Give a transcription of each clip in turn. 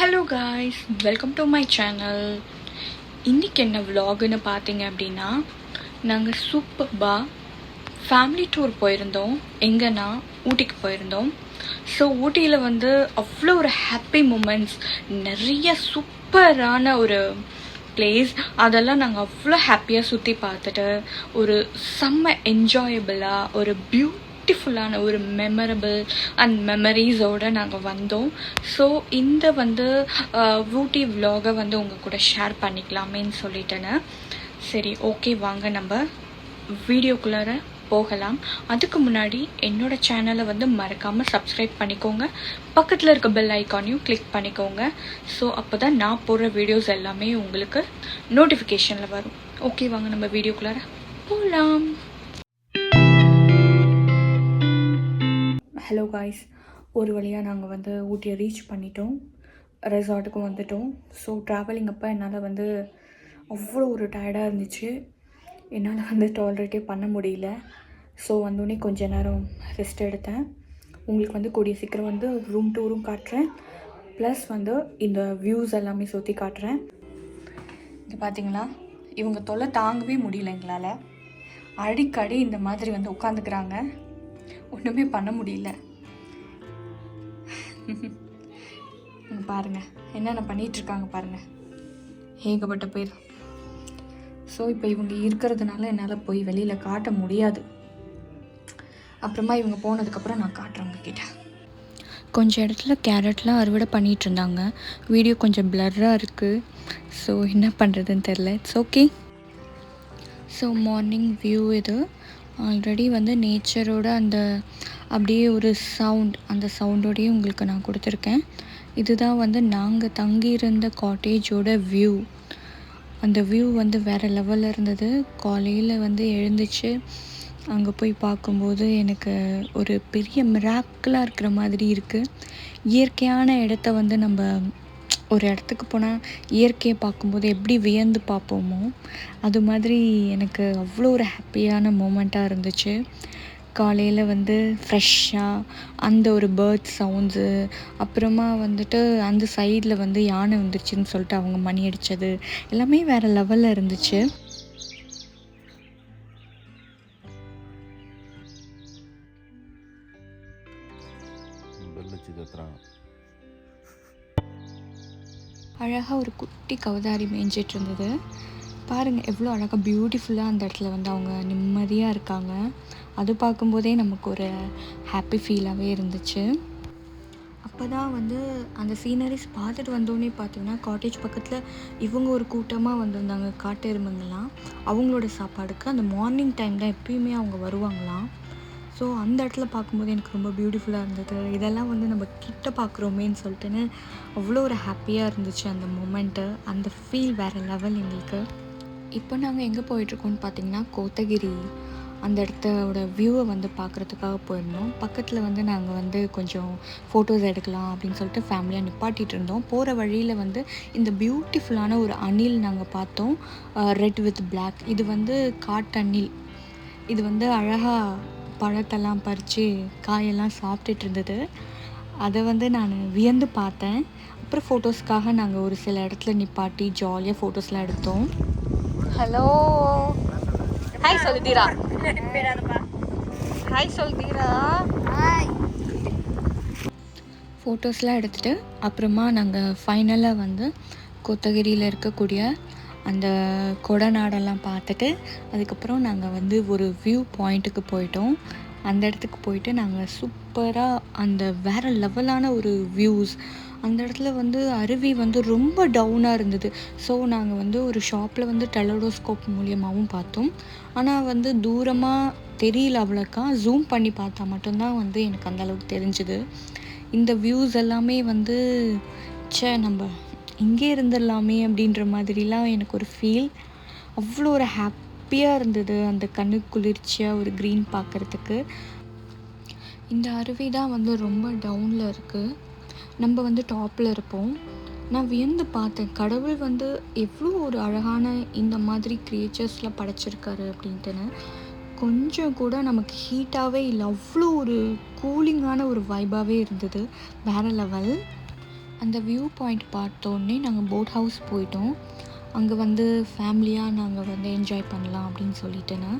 Hello guys, welcome to my channel. இன்றைக்கி என்ன விலாகுன்னு பார்த்தீங்க அப்படின்னா, நாங்கள் சூப்பர்பாக ஃபேமிலி டூர் போயிருந்தோம். எங்கன்னா ஊட்டிக்கு போயிருந்தோம். ஸோ ஊட்டியில் அவ்வளோ ஒரு ஹாப்பி மூமெண்ட்ஸ், நிறைய சூப்பரான ஒரு பிளேஸ். அதெல்லாம் நாங்கள் அவ்வளோ ஹாப்பியாக சுற்றி பார்த்துட்டு ஒரு செம்ம என்ஜாயபிளாக ஒரு பியூட்டிஃபுல்லான ஒரு மெமரபிள் அண்ட் மெமரிஸோடு நாங்கள் வந்தோம். ஸோ இந்த ஊட்டி விலாகை உங்கள் கூட ஷேர் பண்ணிக்கலாமேன்னு சொல்லிட்டேன்னு. சரி, ஓகே, வாங்க நம்ம வீடியோக்குள்ளார போகலாம். அதுக்கு முன்னாடி என்னோட சேனலை மறக்காமல் சப்ஸ்கிரைப் பண்ணிக்கோங்க. பக்கத்தில் இருக்க பெல் ஐக்கானையும் கிளிக் பண்ணிக்கோங்க. ஸோ அப்போ தான் நான் போடுற வீடியோஸ் எல்லாமே உங்களுக்கு நோட்டிஃபிகேஷனில் வரும். ஓகே, வாங்க நம்ம வீடியோக்குள்ளார போகலாம். ஹலோ காய்ஸ், ஒரு வழியாக நாங்கள் ஊட்டியை ரீச் பண்ணிட்டோம். ரெசார்ட்டுக்கும் வந்துட்டோம். ஸோ ட்ராவலிங் அப்போ என்னால் அவ்வளோ ஒரு டயர்டாக இருந்துச்சு. என்னால் டாலரேட்டே பண்ண முடியல. ஸோ வந்தோடனே கொஞ்ச நேரம் ரெஸ்ட் எடுத்தேன். உங்களுக்கு கூடிய சீக்கிரம் ரூம் டூரும் காட்டுறேன். ப்ளஸ் இந்த வியூஸ் எல்லாமே சுற்றி காட்டுறேன். இது பார்த்தீங்களா, இவங்க தொல்லை தாங்கவே முடியல எங்களால். அடிக்கடி இந்த மாதிரி உட்காந்துக்கிறாங்க. ஒன்றுமே பண்ண முடியல. பாருங்கள் என்னென்ன பண்ணிகிட்ருக்காங்க பாருங்கள், ஏகப்பட்ட பேர். ஸோ இப்போ இவங்க இருக்கிறதுனால என்னால் போய் வெளியில் காட்ட முடியாது. அப்புறமா இவங்க போனதுக்கப்புறம் நான் காட்டுறேன் உங்ககிட்ட. கொஞ்சம் இடத்துல கேரட்லாம் அறுவடை பண்ணிகிட்டு இருந்தாங்க. வீடியோ கொஞ்சம் பிளர்ராக இருக்குது. ஸோ என்ன பண்ணுறதுன்னு தெரில. It's okay. So morning view இது. ஆல்ரெடி நேச்சரோட அந்த அப்படியே ஒரு சவுண்ட், அந்த சவுண்டோடையே உங்களுக்கு நான் கொடுத்துருக்கேன். இதுதான் நாங்கள் தங்கியிருந்த காட்டேஜோட வியூ. அந்த வியூ வேறு லெவலில் இருந்தது. காலையில் எழுந்துச்சு அங்கே போய் பார்க்கும்போது எனக்கு ஒரு பெரிய மிராக்கிளாக இருக்கிற மாதிரி இருக்குது. இயற்கையான இடத்த நம்ம ஒரு இடத்துக்கு போனால் இயற்கையை பார்க்கும்போது எப்படி வியந்து பார்ப்போமோ அது மாதிரி எனக்கு அவ்வளோ ஒரு ஹாப்பியான மூமெண்ட்டாக இருந்துச்சு. காலையில் ஃப்ரெஷ்ஷாக அந்த ஒரு பேர்ட் சவுண்ட்ஸு, அப்புறமா அந்த சைடில் யானை வந்துருச்சுன்னு சொல்லிட்டு அவங்க மணி அடித்தது எல்லாமே வேறு லெவலில் இருந்துச்சு. அழகாக ஒரு குட்டி கௌதாரி மேய்ஞ்சிட்டு இருந்தது. பாருங்கள் எவ்வளோ அழகாக பியூட்டிஃபுல்லாக அந்த இடத்துல அவங்க நிம்மதியாக இருக்காங்க. அது பார்க்கும்போதே நமக்கு ஒரு ஹாப்பி ஃபீலாகவே இருந்துச்சு. அப்போ தான் அந்த சீனரிஸ் பார்த்துட்டு வந்தோடனே பார்த்தீங்கன்னா, காட்டேஜ் பக்கத்தில் இவங்க ஒரு கூட்டமாக வந்திருந்தாங்க. காட்டு எருமைங்கள்லாம் அவங்களோட சாப்பாடுக்கு அந்த மார்னிங் டைம் தான் எப்பயுமே அவங்க வருவாங்களாம். ஸோ அந்த இடத்துல பார்க்கும்போது எனக்கு ரொம்ப பியூட்டிஃபுல்லாக இருந்தது. இதெல்லாம் நம்ம கிட்ட பார்க்குறோமேன்னு சொல்லிட்டுன்னு அவ்வளோ ஒரு ஹாப்பியாக இருந்துச்சு அந்த மொமெண்ட்டு. அந்த ஃபீல் வேறு லெவல் எங்களுக்கு. இப்போ நாங்கள் எங்கே போயிட்டுருக்கோம்னு பார்த்தீங்கன்னா, கோத்தகிரி அந்த இடத்தோட வியூவை பார்க்குறதுக்காக போயிருந்தோம். பக்கத்தில் நாங்கள் கொஞ்சம் ஃபோட்டோஸ் எடுக்கலாம் அப்படின்னு சொல்லிட்டு ஃபேமிலியாக நிப்பாட்டிகிட்டு இருந்தோம். போகிற வழியில் இந்த பியூட்டிஃபுல்லான ஒரு அணில் நாங்கள் பார்த்தோம். Red with black. இது காட்டணில். இது அழகாக பழத்தெல்லாம் பறித்து காயெல்லாம் சாப்பிட்டுட்டு இருந்தது. அதை நான் வியந்து பார்த்தேன். அப்புறம் ஃபோட்டோஸ்க்காக நாங்கள் ஒரு சில இடத்துல நிப்பாட்டி ஜாலியாக ஃபோட்டோஸ்லாம் எடுத்தோம். ஹலோ, ஹாய் சொல்லுதீரா, ஹாய் சொல்லுதீரா. ஃபோட்டோஸ்லாம் எடுத்துகிட்டு அப்புறமா நாங்கள் ஃபைனலாக கோத்தகிரியில் இருக்கக்கூடிய அந்த கொடநாடெல்லாம் பார்த்துட்டு அதுக்கப்புறம் நாங்கள் ஒரு வியூ பாயிண்ட்டுக்கு போயிட்டோம். அந்த இடத்துக்கு போயிட்டு நாங்கள் சூப்பராக அந்த வேறு லெவலான ஒரு வியூஸ், அந்த இடத்துல அருவி ரொம்ப டவுனாக இருந்தது. ஸோ நாங்கள் ஒரு ஷாப்பில் டெலடோஸ்கோப் மூலியமாகவும் பார்த்தோம். ஆனால் தூரமாக தெரியல அவ்வளோக்கா. ஜூம் பண்ணி பார்த்தா மட்டும்தான் எனக்கு அந்தளவுக்கு தெரிஞ்சுது. இந்த வியூஸ் எல்லாமே நம்ம இங்கே இருந்துடலாமே அப்படின்ற மாதிரிலாம் எனக்கு ஒரு ஃபீல். அவ்வளோ ஒரு ஹாப்பியாக இருந்தது. அந்த கண்ணு குளிர்ச்சியாக ஒரு க்ரீன் பார்க்குறதுக்கு. இந்த அருவி தான் ரொம்ப டவுனில் இருக்குது. நம்ம டாப்பில் இருப்போம். நான் வியந்து பார்த்தேன், கடவுள் எவ்வளோ ஒரு அழகான இந்த மாதிரி க்ரியேச்சர்ஸ்லாம் படைச்சிருக்காரு அப்படின்ட்டுன்னு. கொஞ்சம் கூட நமக்கு ஹீட்டாகவே இல்லை. அவ்வளோ ஒரு கூலிங்கான ஒரு வைபாகவே இருந்தது. வேறு லெவல். அந்த வியூ பாயிண்ட் பார்த்தோன்னே நாங்கள் போட் ஹவுஸ் போயிட்டோம். அங்கே வந்து ஃபேமிலியாக நாங்கள் வந்து என்ஜாய் பண்ணலாம் அப்படின்னு சொல்லிட்டேன்னா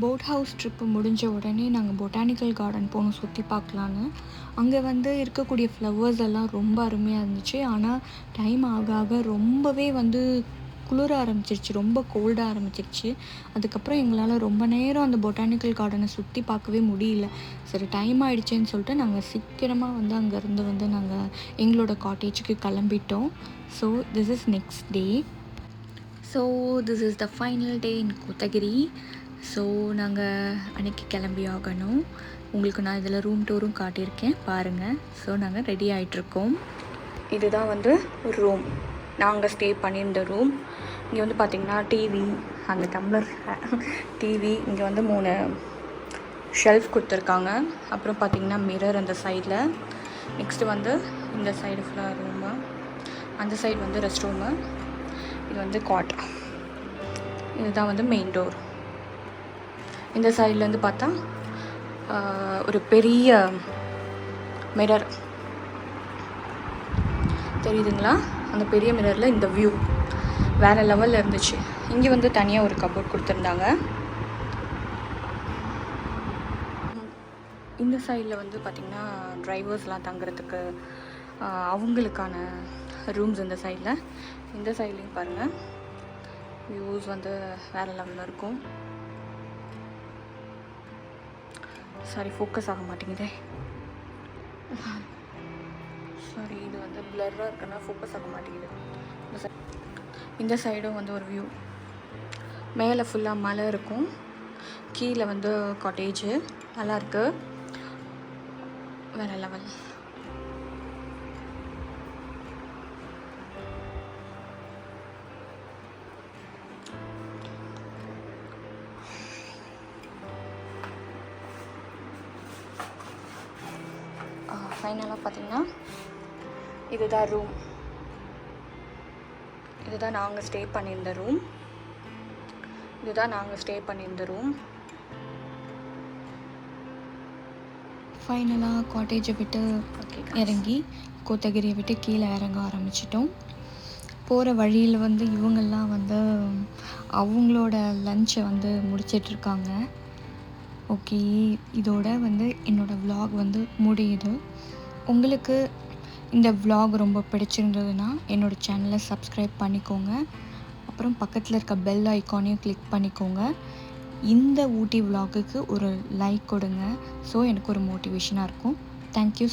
போட் ஹவுஸ் ட்ரிப்பு முடிஞ்ச உடனே நாங்கள் பொட்டானிக்கல் கார்டன் போனோம் சுற்றி பார்க்கலான்னு. அங்கே வந்து இருக்கக்கூடிய ஃப்ளவர்ஸ் எல்லாம் ரொம்ப அருமையாக இருந்துச்சு. ஆனால் டைம் ஆக ஆக ரொம்பவே வந்து குளிர ஆரம்பிச்சிருச்சு, ரொம்ப கோல்டாக ஆரம்பிச்சிருச்சு. அதுக்கப்புறம் எங்களால் ரொம்ப நேரம் அந்த பொட்டானிக்கல் கார்டனை சுற்றி பார்க்கவே முடியல. சரி டைம் ஆகிடுச்சேன்னு சொல்லிட்டு நாங்கள் சீக்கிரமாக வந்து அங்கேருந்து வந்து நாங்கள் எங்களோட காட்டேஜுக்கு கிளம்பிட்டோம். So this is next day. So this is the final day in Kotagiri. So நாங்கள் அன்றைக்கி கிளம்பி ஆகணும். உங்களுக்கு நான் இதில் ரூம் டூரும் காட்டியிருக்கேன் பாருங்கள். ஸோ நாங்கள் ரெடி ஆகிட்ருக்கோம். இதுதான் வந்து ரூம், நாங்கள் ஸ்டே பண்ணியிருந்த ரூம். இங்கே வந்து பார்த்திங்கன்னா டிவி, அந்த டம்ளர் டிவி, இங்கே வந்து 3 ஷெல்ஃப் கொடுத்துருக்காங்க. அப்புறம் பார்த்திங்கன்னா மிரர் அந்த சைடில். நெக்ஸ்ட்டு வந்து இந்த சைடு ஃபுல்லாக ரூமு, அந்த சைடு வந்து ரெஸ்ட் ரூமு, இது வந்து காட். இதுதான் வந்து மெயின் டோர். இந்த சைட்லேருந்து பார்த்தா ஒரு பெரிய மிரர் தெரியுதுங்களா? அந்த பெரிய மிரரில் இந்த வியூ வேறு லெவலில் இருந்துச்சு. இங்கே வந்து தனியாக ஒரு கபோர்ட் கொடுத்துருந்தாங்க. இந்த சைடில் வந்து பார்த்திங்கன்னா டிரைவர்ஸ்லாம் தங்குறதுக்கு அவங்களுக்கான ரூம்ஸ் இந்த சைடில். இந்த சைட்லேயும் பாருங்கள் வியூஸ் வந்து வேறு லெவலில் இருக்கும். சாரி ஃபோக்கஸ் ஆக மாட்டேங்குதே. சாரி இது வந்து பிளர்ராக இருக்குன்னா ஃபோக்கஸ் ஆக மாட்டேங்குது. இந்த சைடும் வந்து ஒரு வியூ, மேலே ஃபுல்லாக மலை இருக்கும், கீழே வந்து காட்டேஜு நல்லாயிருக்கு, வேறு லெவல். ஃபைனலாக பார்த்திங்கன்னா இதுதான் ரூம். இதுதான் நாங்கள் ஸ்டே பண்ணியிருந்த ரூம். ஃபைனலாக காட்டேஜை விட்டு இறங்கி கோத்தகிரியை விட்டு கீழே இறங்க ஆரம்பிச்சிட்டோம். போகிற வழியில் வந்து இவங்கெல்லாம் வந்து அவங்களோட லஞ்சை வந்து முடிச்சிட்ருக்காங்க. ஓகே, இதோட வந்து என்னோடய vlog வந்து முடியுது. உங்களுக்கு இந்த vlog ரொம்ப பிடிச்சிருந்ததுன்னா என்னோடய சேனலை சப்ஸ்கிரைப் பண்ணிக்கோங்க. அப்புறம் பக்கத்தில் இருக்க பெல் ஐக்கானையும் கிளிக் பண்ணிக்கோங்க. இந்த ஊட்டி vlogக்கு ஒரு லைக் கொடுங்க. ஸோ எனக்கு ஒரு மோட்டிவேஷனாக இருக்கும். தேங்க்யூ.